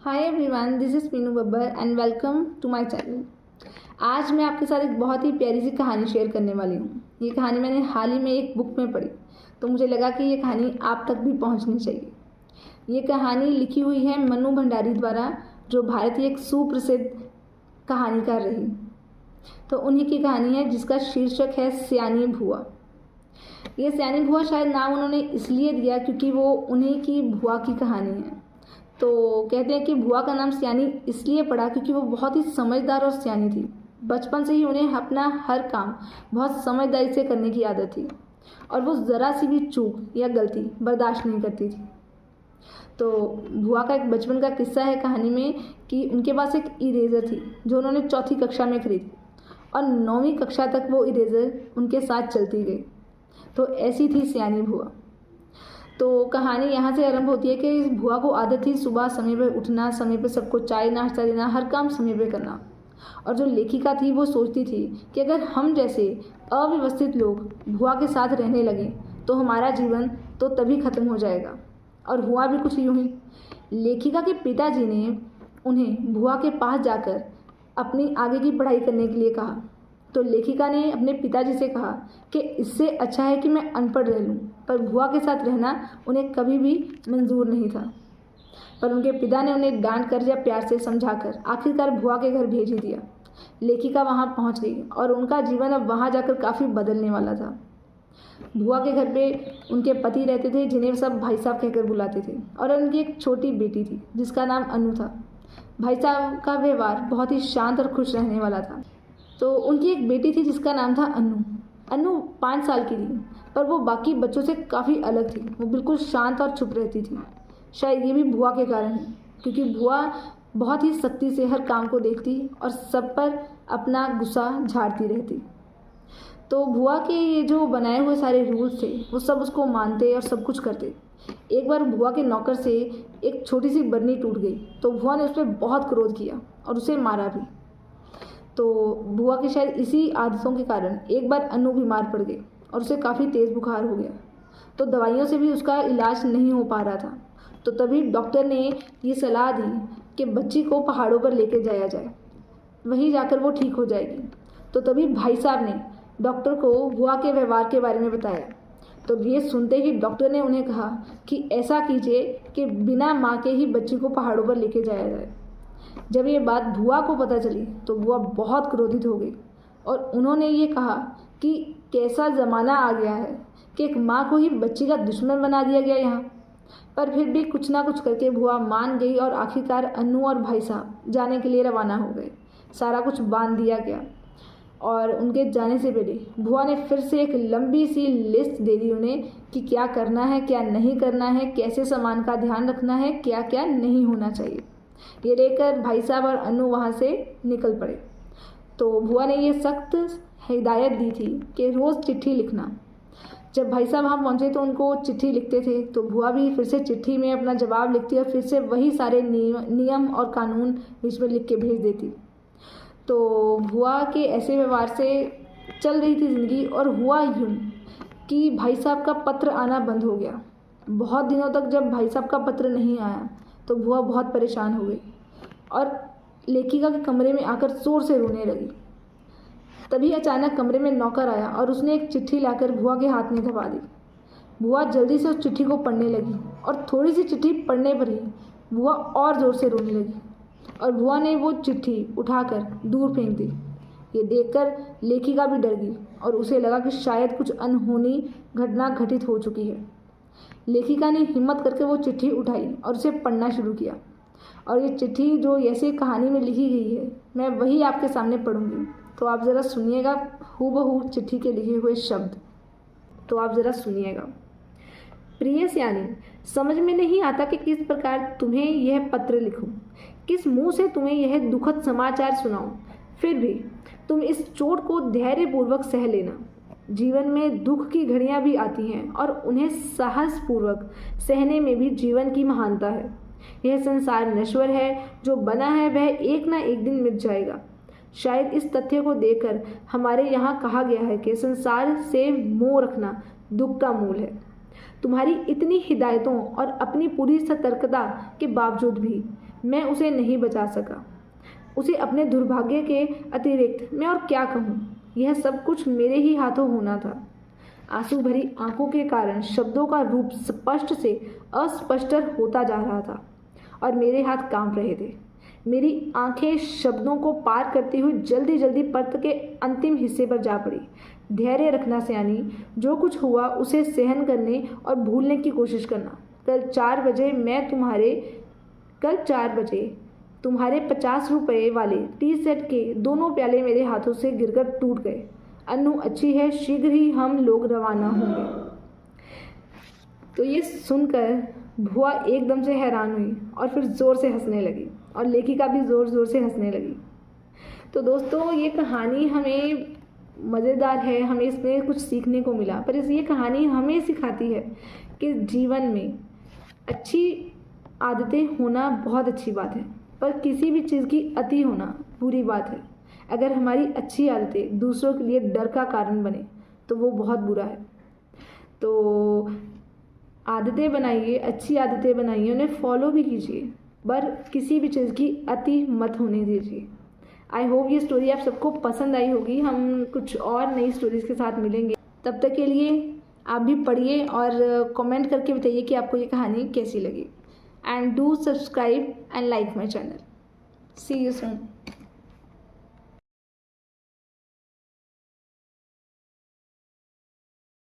Hi everyone, this is Meenu Babbar and welcome to my channel. आज मैं आपके साथ एक बहुत ही प्यारी सी कहानी शेयर करने वाली हूँ। ये कहानी मैंने हाल ही में एक बुक में पढ़ी, तो मुझे लगा कि ये कहानी आप तक भी पहुँचनी चाहिए। ये कहानी लिखी हुई है मनु भंडारी द्वारा, जो भारत की एक सुप्रसिद्ध कहानीकार रही। तो उन्हीं की कहानी है जिसका शीर्षक है सियानी भुआ। ये सियानी भुआ शायद नाम उन्होंने इसलिए दिया क्योंकि वो उन्हीं की भुआ की कहानी है। तो कहते हैं कि भुआ का नाम सियानी इसलिए पड़ा क्योंकि वो बहुत ही समझदार और सियानी थी। बचपन से ही उन्हें अपना हर काम बहुत समझदारी से करने की आदत थी और वो ज़रा सी भी चूक या गलती बर्दाश्त नहीं करती थी। तो भुआ का एक बचपन का किस्सा है कहानी में कि उनके पास एक इरेज़र थी जो उन्होंने चौथी कक्षा में खरीदी और 9वीं कक्षा तक वो इरेज़र उनके साथ चलती गई। तो ऐसी थी सियानी भुआ। तो कहानी यहाँ से आरंभ होती है कि भुआ को आदत थी सुबह समय पर उठना, समय पर सबको चाय नाश्ता देना, हर काम समय पर करना। और जो लेखिका थी वो सोचती थी कि अगर हम जैसे अव्यवस्थित लोग भुआ के साथ रहने लगें तो हमारा जीवन तो तभी खत्म हो जाएगा। और हुआ भी कुछ यूँ ही। लेखिका के पिताजी ने उन्हें भुआ के पास जाकर अपनी आगे की पढ़ाई करने के लिए कहा। तो लेखिका ने अपने पिताजी से कहा कि इससे अच्छा है कि मैं अनपढ़ रह लूँ, पर भुआ के साथ रहना उन्हें कभी भी मंजूर नहीं था। पर उनके पिता ने उन्हें डांट कर या प्यार से समझाकर आखिरकार भुआ के घर भेज ही दिया। लेखिका वहाँ पहुँच गई और उनका जीवन अब वहाँ जाकर काफ़ी बदलने वाला था। भुआ के घर पे उनके पति रहते थे जिन्हें सब भाई साहब कहकर बुलाते थे, और उनकी एक छोटी बेटी थी जिसका नाम अनु था। भाई साहब का व्यवहार बहुत ही शांत और खुश रहने वाला था। तो उनकी एक बेटी थी जिसका नाम था अनु। अनु 5 साल की थी, पर वो बाकी बच्चों से काफ़ी अलग थी। वो बिल्कुल शांत और चुप रहती थी। शायद ये भी भुआ के कारण है, क्योंकि भुआ बहुत ही सख्ती से हर काम को देखती और सब पर अपना गुस्सा झाड़ती रहती। तो भुआ के ये जो बनाए हुए सारे रूल्स थे वो सब उसको मानते और सब कुछ करते। एक बार भुआ के नौकर से एक छोटी सी बरनी टूट गई, तो भुआ ने उस पर बहुत क्रोध किया और उसे मारा भी। तो भुआ के शायद इसी आदतों के कारण एक बार अनु बीमार पड़ गई और उसे काफ़ी तेज़ बुखार हो गया। तो दवाइयों से भी उसका इलाज नहीं हो पा रहा था। तो तभी डॉक्टर ने ये सलाह दी कि बच्ची को पहाड़ों पर लेके जाया जाए, वहीं जाकर वो ठीक हो जाएगी। तो तभी भाई साहब ने डॉक्टर को भुआ के व्यवहार के बारे में बताया। तो ये सुनते ही डॉक्टर ने उन्हें कहा कि ऐसा कीजिए कि बिना माँ के ही बच्ची को पहाड़ों पर लेके जाया जाए। जब ये बात भुआ को पता चली तो भुआ बहुत क्रोधित हो गई और उन्होंने ये कहा कि कैसा ज़माना आ गया है कि एक माँ को ही बच्ची का दुश्मन बना दिया गया यहाँ। पर फिर भी कुछ ना कुछ करके भुआ मान गई और आखिरकार अनु और भाई साहब जाने के लिए रवाना हो गए। सारा कुछ बांध दिया गया और उनके जाने से पहले भुआ ने फिर से एक लंबी सी लिस्ट दे दी उन्हें कि क्या करना है, क्या नहीं करना है, कैसे सामान का ध्यान रखना है, क्या क्या नहीं होना चाहिए। ये लेकर भाई साहब और अनु वहाँ से निकल पड़े। तो भुआ ने ये सख्त हिदायत दी थी कि रोज़ चिट्ठी लिखना। जब भाई साहब वहाँ पहुँचे तो उनको चिट्ठी लिखते थे, तो भुआ भी फिर से चिट्ठी में अपना जवाब लिखती और फिर से वही सारे नियम और कानून बीच में लिख के भेज देती। तो भुआ के ऐसे व्यवहार से चल रही थी ज़िंदगी। और हुआ यूँ कि भाई साहब का पत्र आना बंद हो गया। बहुत दिनों तक जब भाई साहब का पत्र नहीं आया तो भुआ बहुत परेशान हो गई और लेखिका के कमरे में आकर ज़ोर से रोने लगी। तभी अचानक कमरे में नौकर आया और उसने एक चिट्ठी लाकर भुआ के हाथ में थमा दी। भुआ जल्दी से उस चिट्ठी को पढ़ने लगी और थोड़ी सी चिट्ठी पढ़ने पर ही भुआ और ज़ोर से रोने लगी और भुआ ने वो चिट्ठी उठाकर दूर फेंक दी। ये देखकर लेखिका भी डर गई और उसे लगा कि शायद कुछ अनहोनी घटना घटित हो चुकी है। लेखिका ने हिम्मत करके वो चिट्ठी उठाई और उसे पढ़ना शुरू किया। और ये चिट्ठी जो ऐसे कहानी में लिखी गई है, मैं वही आपके सामने पढ़ूंगी। तो आप ज़रा सुनिएगा हूबहू चिट्ठी के लिखे हुए शब्द। तो आप ज़रा सुनिएगा। प्रिय सियानी, समझ में नहीं आता कि किस प्रकार तुम्हें यह पत्र लिखूं, किस मुंह से तुम्हें यह दुखद समाचार सुनाऊं। फिर भी तुम इस चोट को धैर्यपूर्वक सह लेना। जीवन में दुख की घड़ियां भी आती हैं और उन्हें साहसपूर्वक सहने में भी जीवन की महानता है। यह संसार नश्वर है, जो बना है वह एक ना एक दिन मिट जाएगा। शायद इस तथ्य को देखकर हमारे यहाँ कहा गया है कि संसार से मोह रखना दुख का मूल है। तुम्हारी इतनी हिदायतों और अपनी पूरी सतर्कता के बावजूद भी मैं उसे नहीं बचा सका। उसे अपने दुर्भाग्य के अतिरिक्त मैं और क्या कहूँ, यह सब कुछ मेरे ही हाथों होना था। आंसू भरी आंखों के कारण शब्दों का रूप स्पष्ट से अस्पष्ट होता जा रहा था और मेरे हाथ कांप रहे थे। मेरी आंखें शब्दों को पार करती हुई जल्दी जल्दी पत्र के अंतिम हिस्से पर जा पड़ी। धैर्य रखना सयानी, जो कुछ हुआ उसे सहन करने और भूलने की कोशिश करना। कल 4 बजे तुम्हारे 50 रुपये वाले टी सेट के दोनों प्याले मेरे हाथों से गिरकर टूट गए। अन्नू अच्छी है, शीघ्र ही हम लोग रवाना होंगे। तो ये सुनकर भुआ एकदम से हैरान हुई और फिर ज़ोर से हंसने लगी और लेखिका भी ज़ोर ज़ोर से हंसने लगी। तो दोस्तों, ये कहानी हमें मज़ेदार है, हमें इसमें कुछ सीखने को मिला, पर ये कहानी हमें सिखाती है कि जीवन में अच्छी आदतें होना बहुत अच्छी बात है, पर किसी भी चीज़ की अति होना बुरी बात है। अगर हमारी अच्छी आदतें दूसरों के लिए डर का कारण बने तो वो बहुत बुरा है। तो आदतें बनाइए, अच्छी आदतें बनाइए, उन्हें फॉलो भी कीजिए, पर किसी भी चीज़ की अति मत होने दीजिए। आई होप ये स्टोरी आप सबको पसंद आई होगी। हम कुछ और नई स्टोरीज़ के साथ मिलेंगे। तब तक के लिए आप भी पढ़िए और कमेंट करके बताइए कि आपको ये कहानी कैसी लगी। And do subscribe and like my channel. See you soon.